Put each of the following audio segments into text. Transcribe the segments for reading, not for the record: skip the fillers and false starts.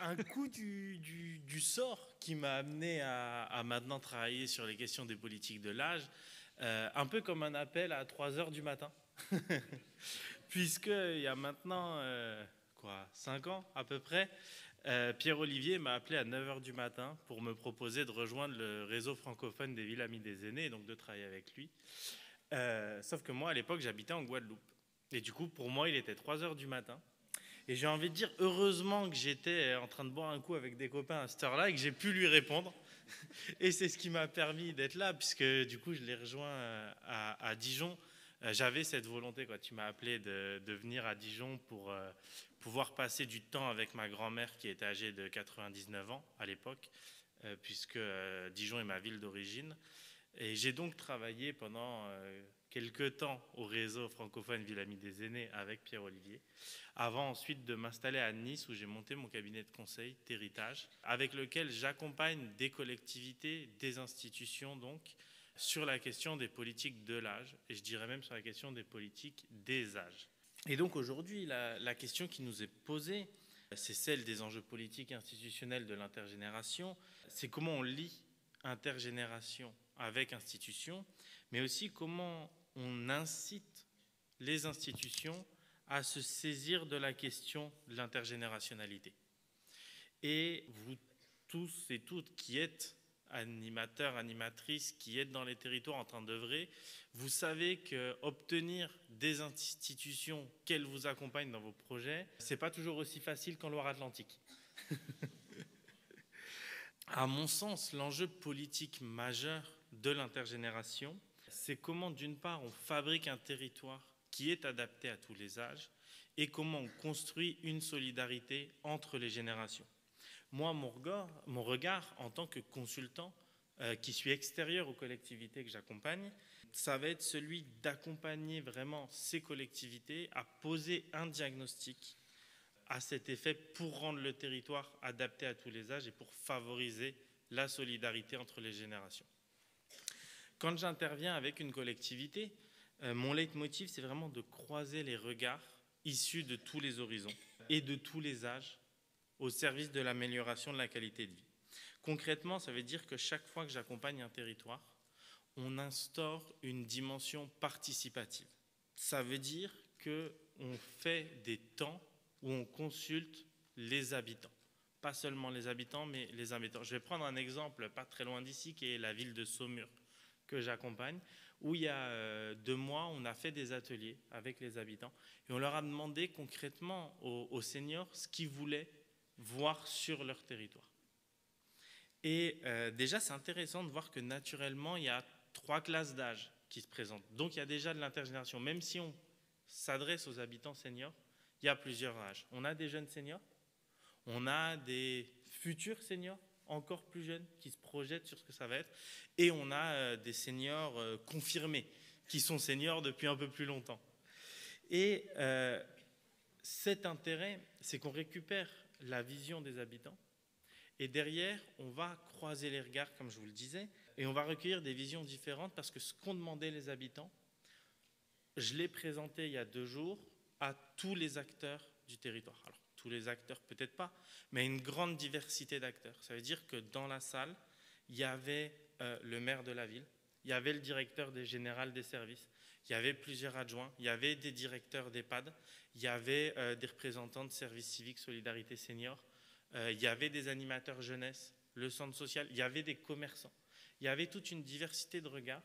un coup du sort qui m'a amené à maintenant travailler sur les questions des politiques de l'âge, un peu comme un appel à 3 heures du matin. Puisqu'il y a maintenant 5 ans à peu près, Pierre-Olivier m'a appelé à 9 heures du matin pour me proposer de rejoindre le réseau francophone des Villes Amies des Aînés et donc de travailler avec lui. Sauf que moi, à l'époque, j'habitais en Guadeloupe. Et du coup, pour moi, il était 3 heures du matin. Et j'ai envie de dire, heureusement que j'étais en train de boire un coup avec des copains à cette heure-là et que j'ai pu lui répondre. Et c'est ce qui m'a permis d'être là, puisque du coup, je l'ai rejoint à Dijon. J'avais cette volonté, quoi. Tu m'as appelé de venir à Dijon pour pouvoir passer du temps avec ma grand-mère qui était âgée de 99 ans à l'époque, puisque Dijon est ma ville d'origine. Et j'ai donc travaillé pendant quelques temps au réseau francophone Ville Amies des Aînés avec Pierre-Olivier, avant ensuite de m'installer à Nice où j'ai monté mon cabinet de conseil Théritage, avec lequel j'accompagne des collectivités, des institutions donc, sur la question des politiques de l'âge, et je dirais même sur la question des politiques des âges. Et donc aujourd'hui, la question qui nous est posée, c'est celle des enjeux politiques et institutionnels de l'intergénération, c'est comment on lie intergénération avec institutions, mais aussi comment on incite les institutions à se saisir de la question de l'intergénérationnalité. Et vous tous et toutes qui êtes animateurs, animatrices, qui êtes dans les territoires en train d'œuvrer, vous savez qu'obtenir des institutions qu'elles vous accompagnent dans vos projets, ce n'est pas toujours aussi facile qu'en Loire-Atlantique. À mon sens, l'enjeu politique majeur de l'intergénération, c'est comment d'une part on fabrique un territoire qui est adapté à tous les âges et comment on construit une solidarité entre les générations. Moi, mon regard en tant que consultant qui suis extérieur aux collectivités que j'accompagne, ça va être celui d'accompagner vraiment ces collectivités à poser un diagnostic à cet effet pour rendre le territoire adapté à tous les âges et pour favoriser la solidarité entre les générations. Quand j'interviens avec une collectivité, mon leitmotiv, c'est vraiment de croiser les regards issus de tous les horizons et de tous les âges au service de l'amélioration de la qualité de vie. Concrètement, ça veut dire que chaque fois que j'accompagne un territoire, on instaure une dimension participative. Ça veut dire qu'on fait des temps où on consulte les habitants. Pas seulement les habitants, mais les habitants. Je vais prendre un exemple pas très loin d'ici, qui est la ville de Saumur, que j'accompagne, où il y a 2 mois, on a fait des ateliers avec les habitants, et on leur a demandé concrètement aux seniors ce qu'ils voulaient voir sur leur territoire. Et déjà, c'est intéressant de voir que naturellement, il y a 3 classes d'âge qui se présentent. Donc, il y a déjà de l'intergénération. Même si on s'adresse aux habitants seniors, il y a plusieurs âges. On a des jeunes seniors, on a des futurs seniors, encore plus jeunes, qui se projettent sur ce que ça va être, et on a des seniors confirmés, qui sont seniors depuis un peu plus longtemps. Et cet intérêt, c'est qu'on récupère la vision des habitants, et derrière, on va croiser les regards, comme je vous le disais, et on va recueillir des visions différentes, parce que ce qu'ont demandé les habitants, je l'ai présenté il y a 2 jours, à tous les acteurs du territoire. Alors, tous les acteurs, peut-être pas, mais une grande diversité d'acteurs. Ça veut dire que dans la salle, il y avait le maire de la ville, il y avait le directeur général des services, il y avait plusieurs adjoints, il y avait des directeurs d'EHPAD, il y avait des représentants de services civiques, solidarité senior, il y avait des animateurs jeunesse, le centre social, il y avait des commerçants. Il y avait toute une diversité de regards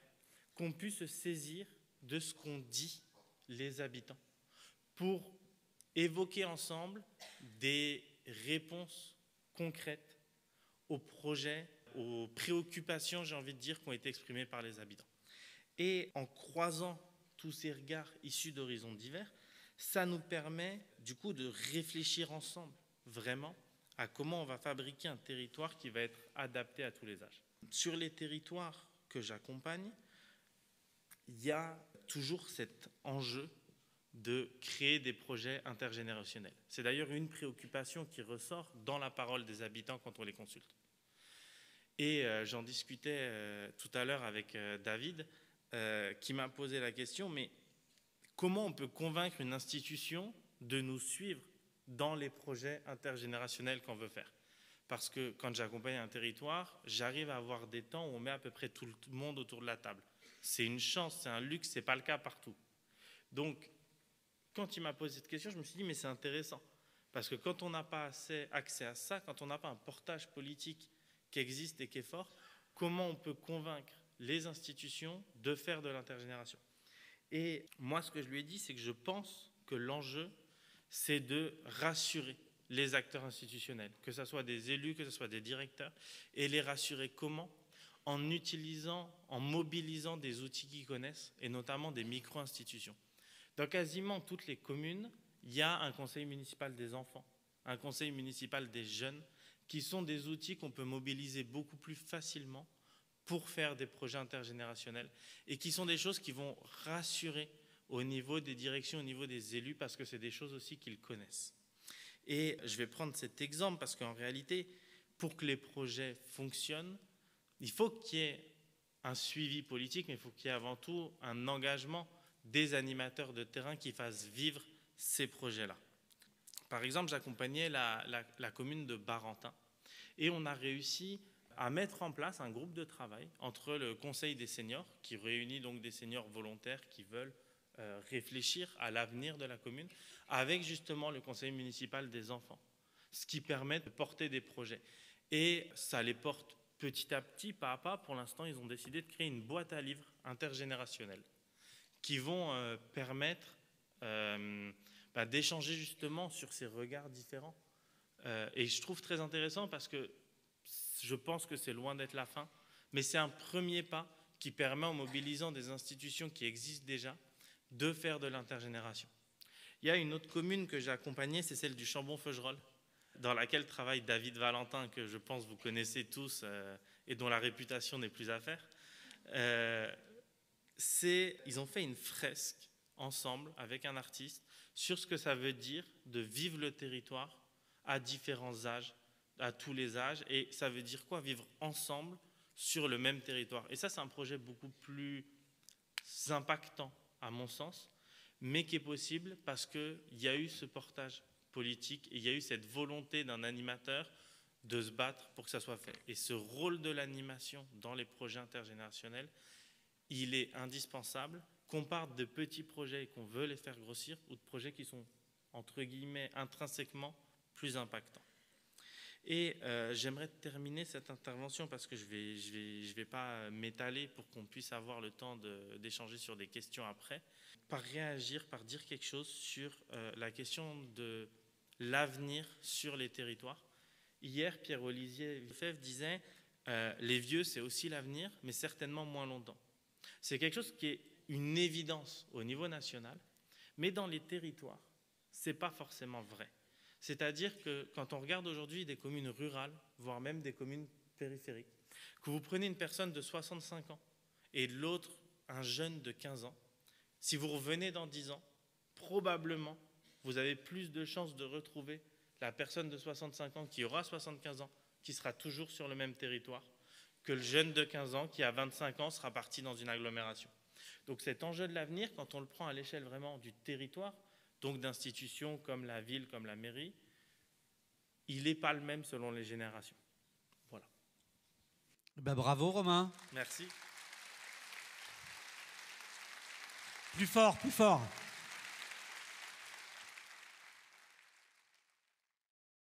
qu'on pu se saisir de ce qu'ont dit les habitants pour évoquer ensemble des réponses concrètes aux projets, aux préoccupations, j'ai envie de dire, qui ont été exprimées par les habitants. Et en croisant tous ces regards issus d'horizons divers, ça nous permet du coup de réfléchir ensemble vraiment à comment on va fabriquer un territoire qui va être adapté à tous les âges. Sur les territoires que j'accompagne, il y a toujours cet enjeu de créer des projets intergénérationnels. C'est d'ailleurs une préoccupation qui ressort dans la parole des habitants quand on les consulte. Et j'en discutais tout à l'heure avec David, qui m'a posé la question, mais comment on peut convaincre une institution de nous suivre dans les projets intergénérationnels qu'on veut faire. Parce que quand j'accompagne un territoire, j'arrive à avoir des temps où on met à peu près tout le monde autour de la table. C'est une chance, c'est un luxe, ce n'est pas le cas partout. Donc, quand il m'a posé cette question, je me suis dit, mais c'est intéressant. Parce que quand on n'a pas assez accès à ça, quand on n'a pas un portage politique qui existe et qui est fort, comment on peut convaincre les institutions de faire de l'intergénération? Et moi, ce que je lui ai dit, c'est que je pense que l'enjeu, c'est de rassurer les acteurs institutionnels, que ce soit des élus, que ce soit des directeurs, et les rassurer comment? En utilisant, en mobilisant des outils qu'ils connaissent, et notamment des micro-institutions. Dans quasiment toutes les communes, il y a un conseil municipal des enfants, un conseil municipal des jeunes, qui sont des outils qu'on peut mobiliser beaucoup plus facilement pour faire des projets intergénérationnels, et qui sont des choses qui vont rassurer au niveau des directions, au niveau des élus, parce que c'est des choses aussi qu'ils connaissent. Et je vais prendre cet exemple parce qu'en réalité, pour que les projets fonctionnent, il faut qu'il y ait un suivi politique, mais il faut qu'il y ait avant tout un engagement des animateurs de terrain qui fassent vivre ces projets-là. Par exemple, j'accompagnais la commune de Barentin et on a réussi à mettre en place un groupe de travail entre le conseil des seniors, qui réunit donc des seniors volontaires qui veulent réfléchir à l'avenir de la commune, avec justement le conseil municipal des enfants, ce qui permet de porter des projets. Et ça les porte petit à petit, pas à pas. Pour l'instant, ils ont décidé de créer une boîte à livres intergénérationnelle qui vont permettre d'échanger justement sur ces regards différents. Et je trouve très intéressant parce que je pense que c'est loin d'être la fin, mais c'est un premier pas qui permet, en mobilisant des institutions qui existent déjà, de faire de l'intergénération. Il y a une autre commune que j'ai accompagnée, c'est celle du Chambon-Feugerolles, dans laquelle travaille David Valentin, que je pense vous connaissez tous et dont la réputation n'est plus à faire. Ils ont fait une fresque ensemble avec un artiste sur ce que ça veut dire de vivre le territoire à différents âges, à tous les âges, et ça veut dire quoi, vivre ensemble sur le même territoire. Et ça, c'est un projet beaucoup plus impactant, à mon sens, mais qui est possible parce qu'il y a eu ce portage politique et il y a eu cette volonté d'un animateur de se battre pour que ça soit fait. Et ce rôle de l'animation dans les projets intergénérationnels, il est indispensable, qu'on parte de petits projets et qu'on veut les faire grossir, ou de projets qui sont, entre guillemets, intrinsèquement plus impactants. Et j'aimerais terminer cette intervention parce que je vais pas m'étaler pour qu'on puisse avoir le temps d'échanger sur des questions après, par réagir, par dire quelque chose sur la question de l'avenir sur les territoires. Hier, Pierre-Olivier Lefebvre disait les vieux, c'est aussi l'avenir, mais certainement moins longtemps. C'est quelque chose qui est une évidence au niveau national, mais dans les territoires, ce n'est pas forcément vrai. C'est-à-dire que quand on regarde aujourd'hui des communes rurales, voire même des communes périphériques, que vous prenez une personne de 65 ans et l'autre un jeune de 15 ans, si vous revenez dans 10 ans, probablement vous avez plus de chances de retrouver la personne de 65 ans qui aura 75 ans, qui sera toujours sur le même territoire, que le jeune de 15 ans qui, à 25 ans, sera parti dans une agglomération. Donc cet enjeu de l'avenir, quand on le prend à l'échelle vraiment du territoire, donc d'institutions comme la ville, comme la mairie, il n'est pas le même selon les générations. Voilà. Ben bravo Romain. Merci. Plus fort, plus fort.